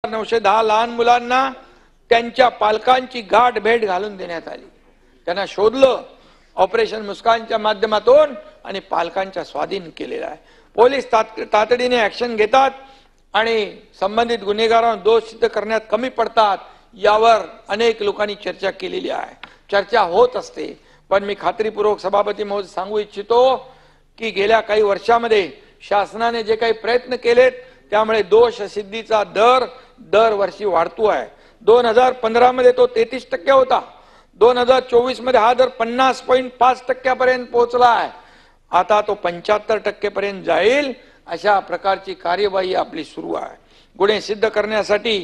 910 लहान मुलांना त्यांच्या पालकांची गाठ भेट घालून देण्यात आली। त्यांना शोधलं ऑपरेशन मुस्कानच्या माध्यमातून आणि पालकांच्या स्वाधीन केलेला आहे। पोलीस तातडीने ऍक्शन घेतात आणि संबंधित गुन्हेगारांना दोष सिद्ध करण्यात कमी पडतात यावर अनेक लोकांनी चर्चा केलेली आहे। चर्चा होत असते, पण मी खात्रीपूर्वक सभापती महोदय सांगू इच्छितो की गेल्या काही वर्षांमध्ये शासनाने जे काही प्रयत्न केलेत त्यामुळे दोष सिद्धीचा दर वर्षी वाढतो आहे। 2015 मध्ये तो 33% होता। 2024 मध्ये हा दर 50.5% पर्यंत पोहोचला आहे। आता तो 75% पर्यंत जाईल अशा प्रकारची कार्यवाही आपली सुरू आहे। गुन्हे सिद्ध करण्यासाठी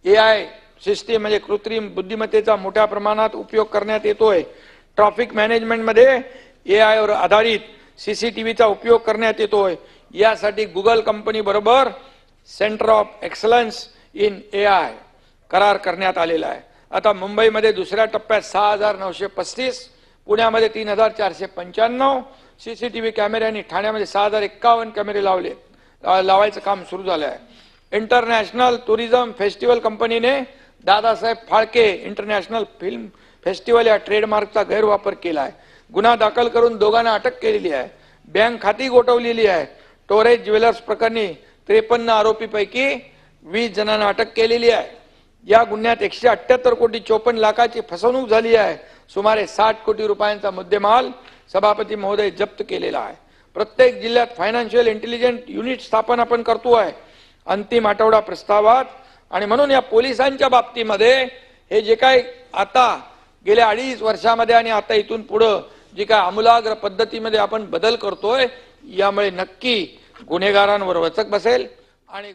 AI सिस्टीम म्हणजे कृत्रिम बुद्धिमत्तेचा मोठ्या प्रमाणात उपयोग करण्यात येतोय। ट्रॅफिक मॅनेजमेंट मध्ये AI वर आधारित CCTVचा उपयोग करण्यात येतोय। यासाठी गुगल कंपनी बरोबर centre of excellence in AI करार करण्यात आलेला आहे। आता मुंबईमध्ये दुसऱ्या टप्प्यात 6935, पुण्यामध्ये 3495 CCTV कॅमेऱ्यांनी, ठाण्यामध्ये 6051 कॅमेरे लावायचं काम सुरू झालं आहे। इंटरनॅशनल टुरिझम फेस्टिवल कंपनीने Dadasaheb Phalke international film festival या ट्रेडमार्कचा गैरवापर केला आहे। गुन्हा दाखल करून दोघांना अटक केलेली आहे। बँक खाती गोठवलेली आहे। टोरेज ज्वेलर्स प्रकरणी 53 आरोपीपैकी 20 जणांना अटक केलेली आहे। या गुन्ह्यात 178 कोटी 54 लाखाची फसवणूक झाली आहे। सुमारे 60 कोटी रुपयांचा मुद्देमाल सभापती महोदय जप्त केलेला आहे। प्रत्येक जिल्ह्यात फायनान्शियल इंटेलिजन्स युनिट स्थापन आपण करतोय अंतिम आठवडा प्रस्तावात। आणि म्हणून या पोलिसांच्या बाबतीमध्ये हे जे काही आता गेल्या 2.5 वर्षांमध्ये आणि आता इथून पुढे जे काही आमूलाग्र पद्धतीमध्ये आपण बदल करतोय यामुळे नक्की गुन्हेगारांवर वचक बसेल आणि